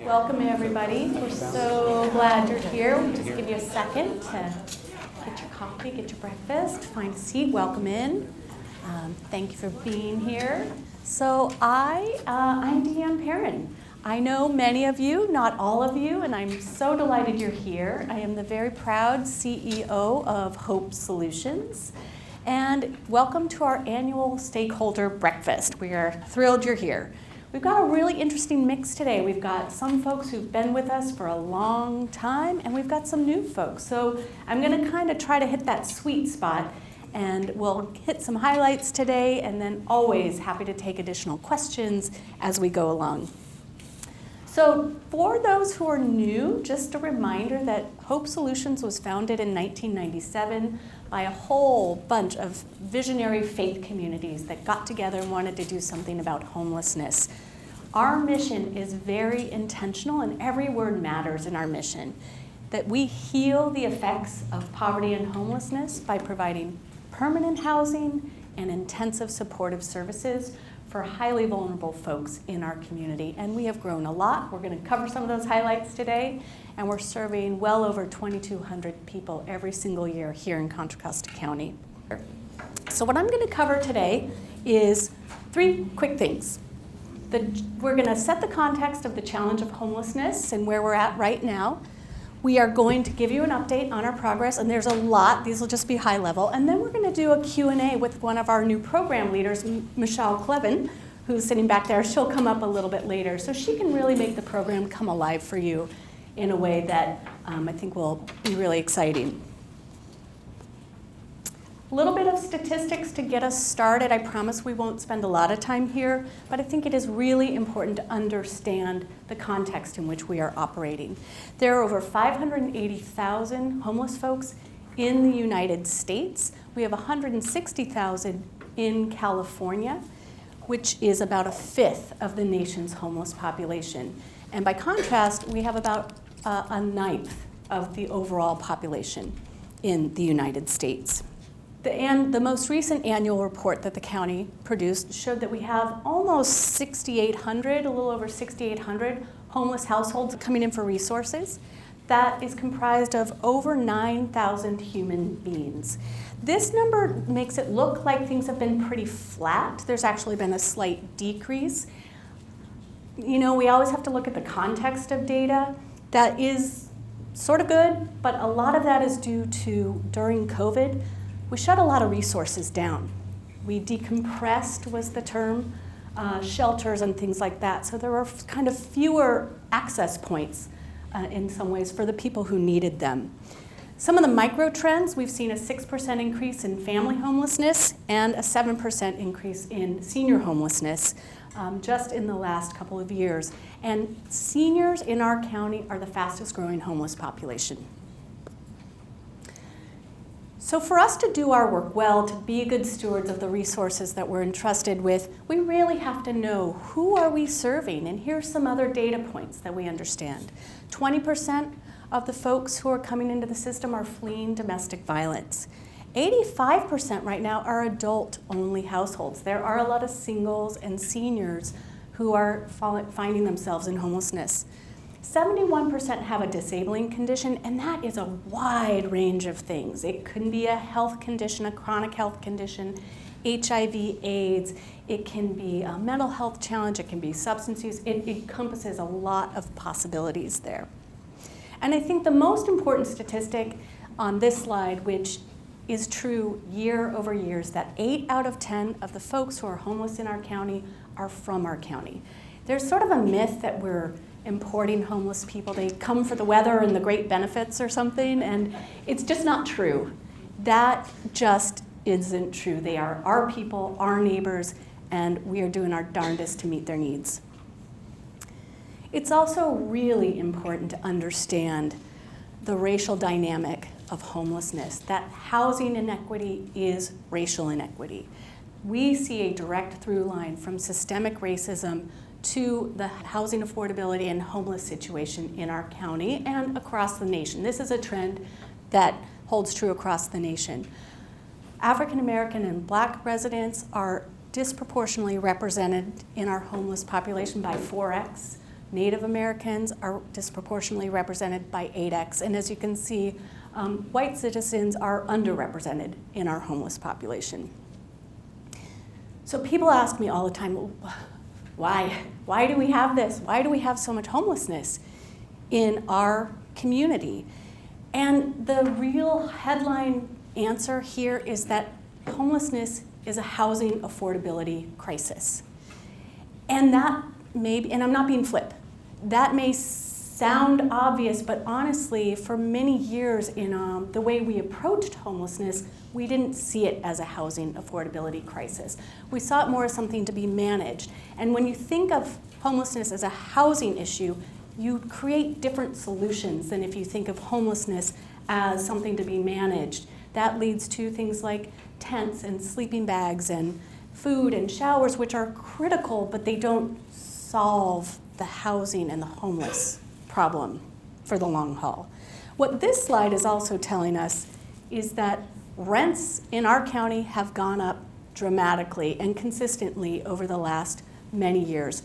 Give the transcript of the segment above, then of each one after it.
Welcome, everybody. We're so glad you're here. We'll just give you a second to get your coffee, get your breakfast, find a seat, welcome in. Thank you for being here. So I'm Deanne Pearn. I know many of you, not all of you, and I'm so delighted you're here. I am the very proud CEO of Hope Solutions. And welcome to our annual Stakeholder Breakfast. We are thrilled you're here. We've got a really interesting mix today. We've got some folks who've been with us for a long time, and we've got some new folks. So I'm going to kind of try to hit that sweet spot, and we'll hit some highlights today, and then always happy to take additional questions as we go along. So for those who are new, just a reminder that Hope Solutions was founded in 1997 by a whole bunch of visionary faith communities that got together and wanted to do something about homelessness. Our mission is very intentional, and every word matters in our mission, that we heal the effects of poverty and homelessness by providing permanent housing and intensive supportive services for highly vulnerable folks in our community. And we have grown a lot. We're going to cover some of those highlights today, and we're serving well over 2,200 people every single year here in Contra, Costa County. So what I'm going to cover today is three quick things. We're going to set the context of the challenge of homelessness and where we're at right now. We are going to give you an update on our progress, and there's a lot. These will just be high level. And then we're going to do a Q&A with one of our new program leaders, Michelle Clevin, who's sitting back there. She'll come up a little bit later, so she can really make the program come alive for you in a way that I think will be really exciting. A little bit of statistics to get us started. I promise we won't spend a lot of time here, but I think it is really important to understand the context in which we are operating. There are over 580,000 homeless folks in the United States. We have 160,000 in California, which is about a fifth of the nation's homeless population. And by contrast, we have about a ninth of the overall population in the United States. The most recent annual report that the county produced showed that we have almost 6,800, a little over 6,800 homeless households coming in for resources. That is comprised of over 9,000 human beings. This number makes it look like things have been pretty flat. There's actually been a slight decrease. You know, we always have to look at the context of data. That is sort of good, but a lot of that is due to, during COVID, we shut a lot of resources down. We decompressed was the term, shelters and things like that. So there were kind of fewer access points in some ways for the people who needed them. Some of the micro trends, we've seen a 6% increase in family homelessness and a 7% increase in senior homelessness just in the last couple of years. And seniors in our county are the fastest growing homeless population. So for us to do our work well, to be good stewards of the resources that we're entrusted with, we really have to know who are we serving, and here's some other data points that we understand. 20% of the folks who are coming into the system are fleeing domestic violence. 85% right now are adult-only households. There are a lot of singles and seniors who are finding themselves in homelessness. 71% have a disabling condition, and that is a wide range of things. It can be a health condition, a chronic health condition, HIV, AIDS. It can be a mental health challenge. It can be substance use. It encompasses a lot of possibilities there. And I think the most important statistic on this slide, which is true year over year, is that 8 out of 10 of the folks who are homeless in our county are from our county. There's sort of a myth that we're importing homeless people. They come for the weather and the great benefits or something, and it's just not true. That just isn't true. They are our people, our neighbors, and we are doing our darndest to meet their needs. It's also really important to understand the racial dynamic of homelessness, that housing inequity is racial inequity. We see a direct through line from systemic racism to the housing affordability and homeless situation in our county and across the nation. This is a trend that holds true across the nation. African American and Black residents are disproportionately represented in our homeless population by 4x Native Americans are disproportionately represented by 8X. And as you can see, white citizens are underrepresented in our homeless population. So people ask me all the time, why? Why do we have this? Why do we have so much homelessness in our community? And the real headline answer here is that homelessness is a housing affordability crisis. And that may be, and I'm not being flip, that may sound obvious, but honestly, for many years in the way we approached homelessness, we didn't see it as a housing affordability crisis. We saw it more as something to be managed. And when you think of homelessness as a housing issue, you create different solutions than if you think of homelessness as something to be managed. That leads to things like tents and sleeping bags and food and showers, which are critical, but they don't solve the housing and the homeless problem for the long haul. What this slide is also telling us is that rents in our county have gone up dramatically and consistently over the last many years.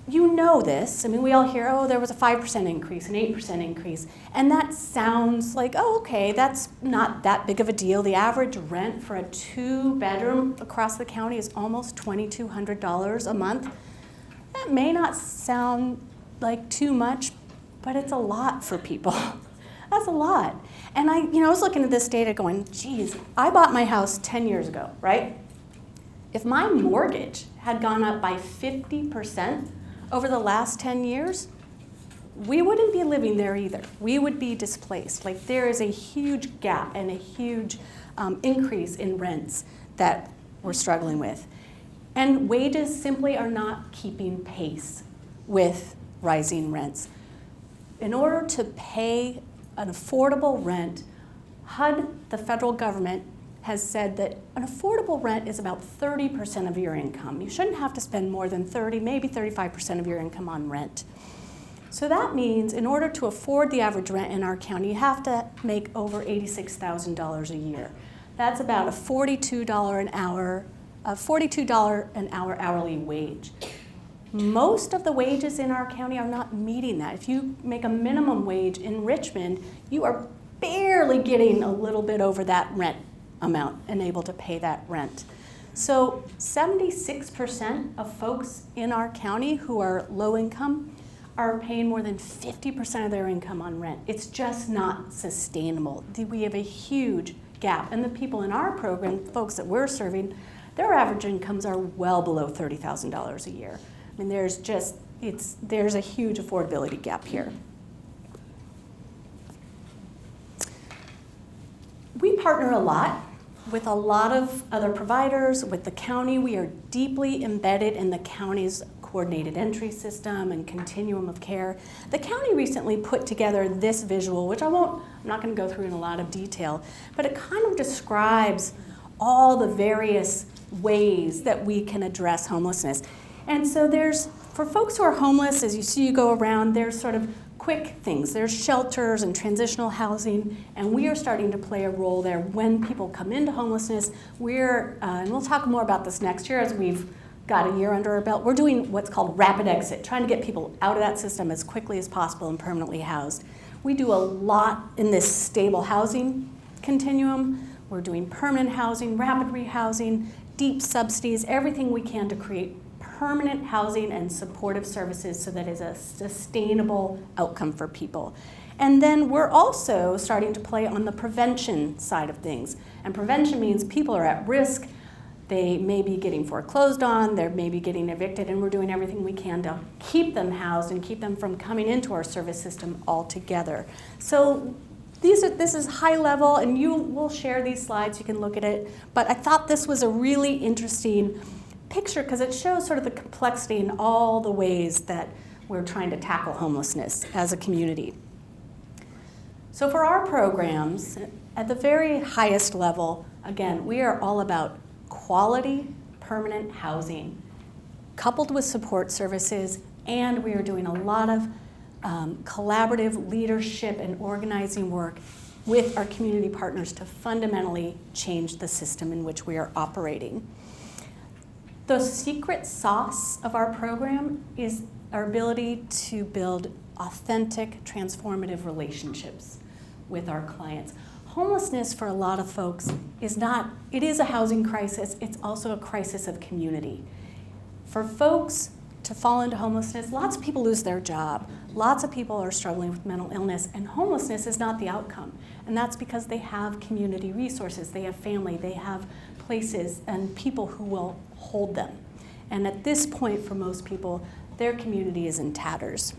You know this. I mean, we all hear, oh, there was a 5% increase, an 8% increase. And that sounds like, oh, okay, that's not that big of a deal. The average rent for a 2-bedroom across the county is almost $2,200 a month. That may not sound like too much, but it's a lot for people. That's a lot. And I was looking at this data going, geez, I bought my house 10 years ago, right? If my mortgage had gone up by 50%, over the last 10 years, we wouldn't be living there either. We would be displaced. Like, there is a huge gap and a huge increase in rents that we're struggling with. And wages simply are not keeping pace with rising rents. In order to pay an affordable rent, HUD, the federal government, has said that an affordable rent is about 30% of your income. You shouldn't have to spend more than 30, maybe 35% of your income on rent. So that means in order to afford the average rent in our county, you have to make over $86,000 a year. That's about a $42 an hour hourly wage. Most of the wages in our county are not meeting that. If you make a minimum wage in Richmond, you are barely getting a little bit over that rent amount and able to pay that rent. So 76% of folks in our county who are low income are paying more than 50% of their income on rent. It's just not sustainable. We have a huge gap. And the people in our program, folks that we're serving, their average incomes are well below $30,000 a year. I mean, there's a huge affordability gap here. We partner a lot with a lot of other providers, with the county. We are deeply embedded in the county's coordinated entry system and continuum of care. The county recently put together this visual, which I'm not going to go through in a lot of detail, but it kind of describes all the various ways that we can address homelessness. And so for folks who are homeless, as you see you go around, there's sort of quick things. There's shelters and transitional housing, and we are starting to play a role there when people come into homelessness. And we'll talk more about this next year as we've got a year under our belt. We're doing what's called rapid exit, trying to get people out of that system as quickly as possible and permanently housed. We do a lot in this stable housing continuum. We're doing permanent housing, rapid rehousing, deep subsidies, everything we can to create permanent housing and supportive services so that is a sustainable outcome for people. And then we're also starting to play on the prevention side of things. And prevention means people are at risk. They may be getting foreclosed on, they may be getting evicted, and we're doing everything we can to keep them housed and keep them from coming into our service system altogether. So this is high level, and we'll share these slides, you can look at it. But I thought this was a really interesting picture because it shows sort of the complexity in all the ways that we're trying to tackle homelessness as a community. So for our programs, at the very highest level, again, we are all about quality, permanent housing, coupled with support services, and we are doing a lot of collaborative leadership and organizing work with our community partners to fundamentally change the system in which we are operating. The secret sauce of our program is our ability to build authentic, transformative relationships with our clients. Homelessness for a lot of folks it is a housing crisis, it's also a crisis of community. For folks to fall into homelessness, lots of people lose their job, lots of people are struggling with mental illness, and homelessness is not the outcome. And that's because they have community resources, they have family, they have places and people who will hold them. And at this point, for most people, their community is in tatters.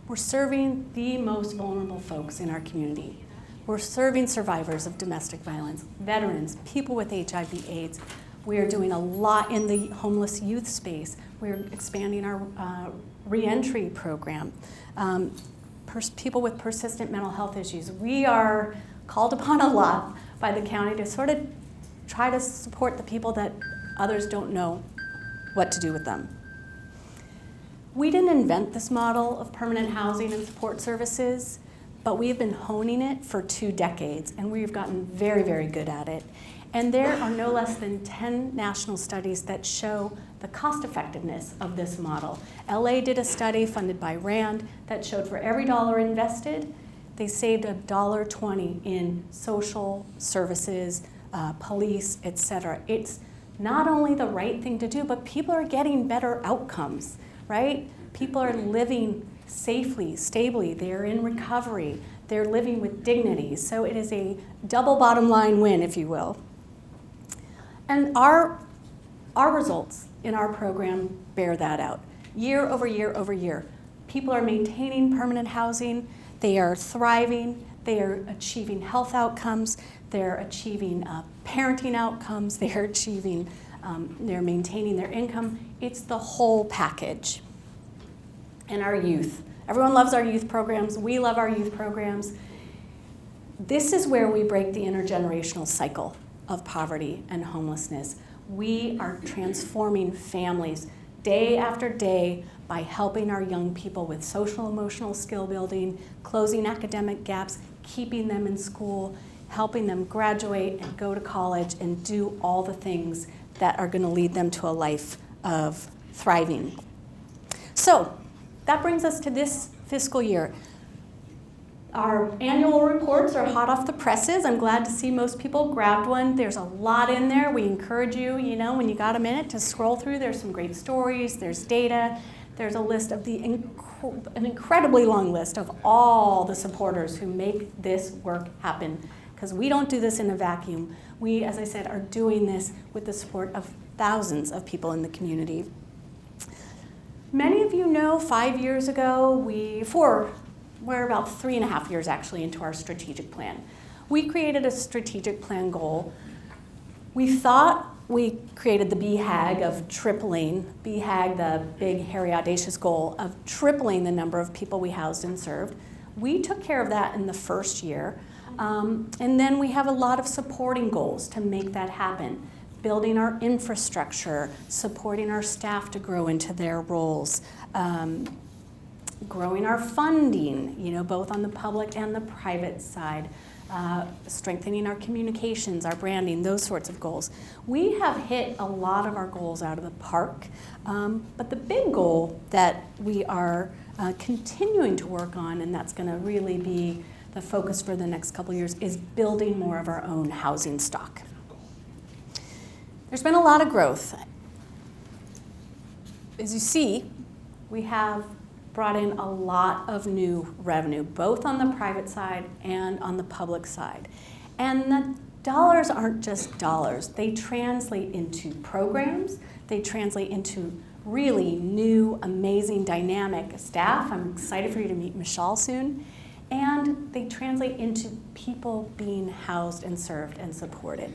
We're serving the most vulnerable folks in our community. We're serving survivors of domestic violence, veterans, people with HIV/AIDS. We are doing a lot in the homeless youth space. We're expanding our reentry program. People with persistent mental health issues. We are called upon a lot by the county to sort of try to support the people that others don't know what to do with them. We didn't invent this model of permanent housing and support services, but we have been honing it for 2 decades, and we've gotten very, very good at it. And there are no less than 10 national studies that show the cost effectiveness of this model. LA did a study funded by RAND that showed for every dollar invested, they saved $1.20 in social services, police, et cetera. It's not only the right thing to do, but people are getting better outcomes, right? People are living safely, stably, they're in recovery, they're living with dignity. So it is a double bottom line win, if you will. And our results in our program bear that out. Year over year over year, people are maintaining permanent housing, they are thriving, they are achieving health outcomes, they're achieving parenting outcomes, they're maintaining their income. It's the whole package. And our youth. Everyone loves our youth programs. We love our youth programs. This is where we break the intergenerational cycle of poverty and homelessness. We are transforming families day after day by helping our young people with social emotional skill building, closing academic gaps, keeping them in school, helping them graduate and go to college and do all the things that are going to lead them to a life of thriving. So that brings us to this fiscal year. Our annual reports are hot off the presses. I'm glad to see most people grabbed one. There's a lot in there. We encourage you, when you got a minute, to scroll through. There's some great stories. There's data. There's a list of an incredibly long list of all the supporters who make this work happen. Because we don't do this in a vacuum. We, as I said, are doing this with the support of thousands of people in the community. Many of you know 5 years ago, we're about 3.5 years actually into our strategic plan. We created a strategic plan goal. We thought we created the BHAG of tripling, BHAG, the big, hairy, audacious goal of tripling the number of people we housed and served. We took care of that in the first year. And then we have a lot of supporting goals to make that happen. Building our infrastructure, supporting our staff to grow into their roles, growing our funding, both on the public and the private side, strengthening our communications, our branding, those sorts of goals. We have hit a lot of our goals out of the park, but the big goal that we are continuing to work on, and that's going to really be the focus for the next couple years, is building more of our own housing stock. There's been a lot of growth. As you see, we have brought in a lot of new revenue, both on the private side and on the public side. And the dollars aren't just dollars. They translate into programs. They translate into really new, amazing, dynamic staff. I'm excited for you to meet Michelle soon. And they translate into people being housed and served and supported.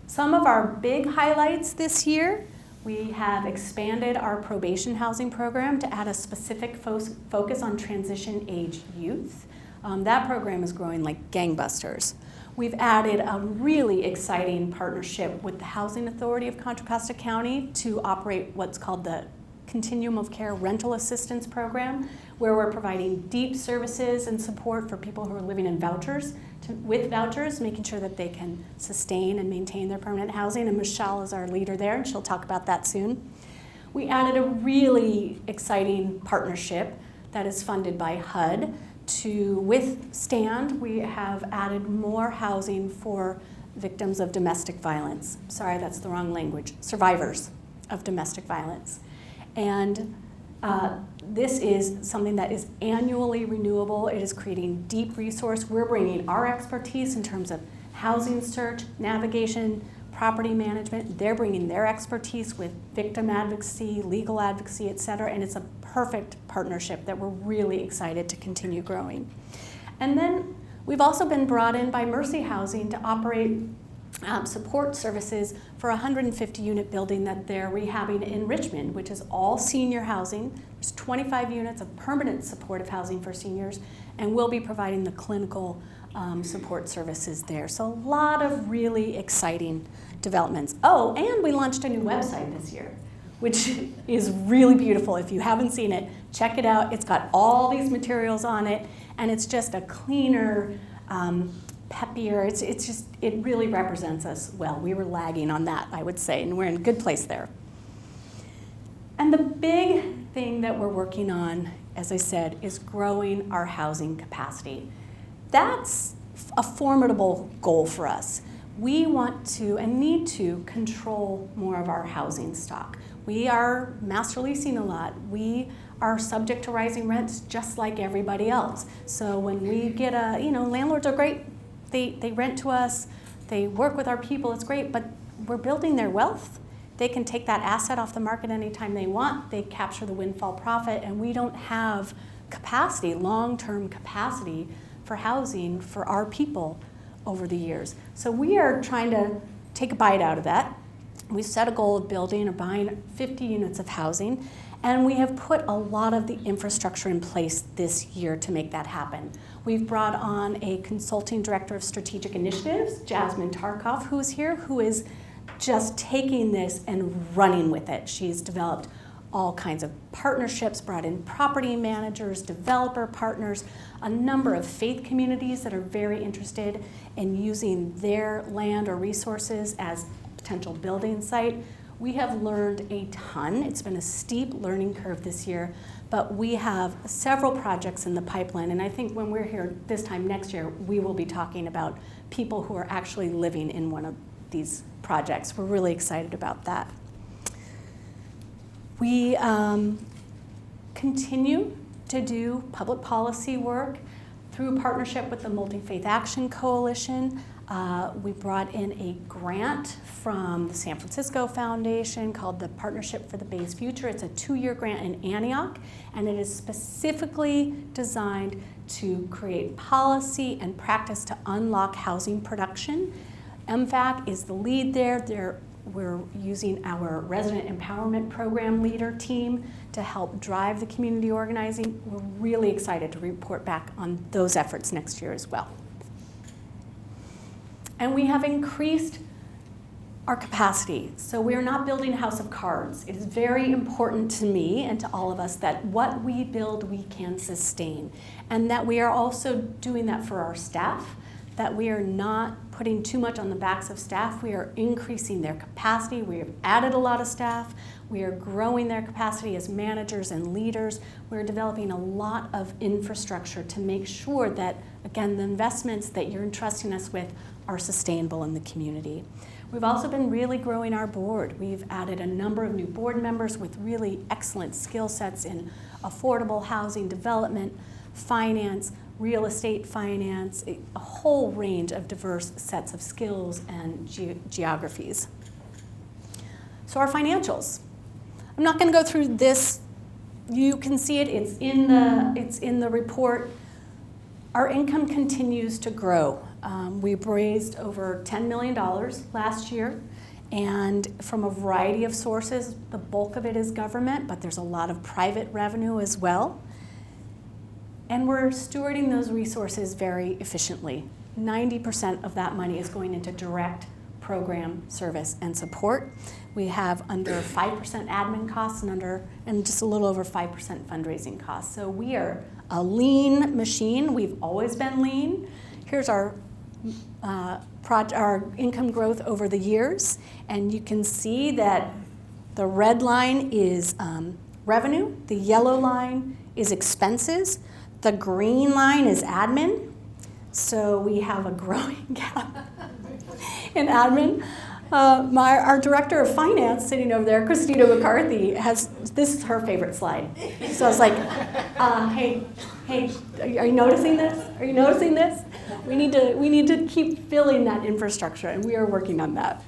Some of our big highlights this year: we have expanded our probation housing program to add a specific focus on transition-age youth. That program is growing like gangbusters. We've added a really exciting partnership with the Housing Authority of Contra Costa County to operate what's called the continuum of care rental assistance program, where we're providing deep services and support for people who are living in vouchers, with vouchers, making sure that they can sustain and maintain their permanent housing. And Michelle is our leader there, and she'll talk about that soon. We added a really exciting partnership that is funded by HUD with STAND. We have added more housing for victims of domestic violence. Sorry, that's the wrong language. Survivors of domestic violence. And this is something that is annually renewable. It is creating deep resource. We're bringing our expertise in terms of housing search, navigation, property management. They're bringing their expertise with victim advocacy, legal advocacy, et cetera, and it's a perfect partnership that we're really excited to continue growing. And then we've also been brought in by Mercy Housing to operate support services for a 150-unit building that they're rehabbing in Richmond, which is all senior housing. There's 25 units of permanent supportive housing for seniors, and we'll be providing the clinical support services there. So a lot of really exciting developments. Oh, and we launched a new website this year, which is really beautiful. If you haven't seen it, check it out. It's got all these materials on it, and it's just a cleaner, peppier. It really represents us well. We were lagging on that, I would say, and we're in a good place there. And the big thing that we're working on, as I said, is growing our housing capacity. That's a formidable goal for us. We want to and need to control more of our housing stock. We are master leasing a lot. We are subject to rising rents just like everybody else. So when we get landlords are great. They rent to us, they work with our people, it's great, but we're building their wealth. They can take that asset off the market anytime they want. They capture the windfall profit, and we don't have capacity, long-term capacity for housing for our people over the years. So we are trying to take a bite out of that. We've set a goal of building or buying 50 units of housing, and we have put a lot of the infrastructure in place this year to make that happen. We've brought on a consulting director of strategic initiatives, Jasmine Tarkoff, who is here, who is just taking this and running with it. She's developed all kinds of partnerships, brought in property managers, developer partners, a number of faith communities that are very interested in using their land or resources as a potential building site. We have learned a ton. It's been a steep learning curve this year, but we have several projects in the pipeline, and I think when we're here this time next year, we will be talking about people who are actually living in one of these projects. We're really excited about that. We continue to do public policy work through a partnership with the Multi-Faith Action Coalition. We brought in a grant from the San Francisco Foundation called the Partnership for the Bay's Future. It's a 2-year grant in Antioch, and it is specifically designed to create policy and practice to unlock housing production. MFAC is the lead there. We're using our resident empowerment program leader team to help drive the community organizing. We're really excited to report back on those efforts next year as well. And we have increased our capacity. So we are not building a house of cards. It is very important to me and to all of us that what we build, we can sustain. And that we are also doing that for our staff, that we are not putting too much on the backs of staff. We are increasing their capacity. We have added a lot of staff. We are growing their capacity as managers and leaders. We're developing a lot of infrastructure to make sure that, again, the investments that you're entrusting us with are sustainable in the community. We've also been really growing our board. We've added a number of new board members with really excellent skill sets in affordable housing development, finance, real estate finance, a whole range of diverse sets of skills and geographies. So our financials. I'm not going to go through this. You can see it. It's in the report. Our income continues to grow. We've raised over $10 million last year, and from a variety of sources. The bulk of it is government, but there's a lot of private revenue as well. And we're stewarding those resources very efficiently. 90% of that money is going into direct program, service, and support. We have under 5% admin costs and just a little over 5% fundraising costs. So we are a lean machine. We've always been lean. Here's our income growth over the years, and you can see that the red line is revenue, the yellow line is expenses, the green line is admin. So we have a growing gap in admin. Our director of finance sitting over there, Christina McCarthy, this is her favorite slide. So I was like, hey, are you noticing this? Are you noticing this? We need to keep filling that infrastructure, and we are working on that.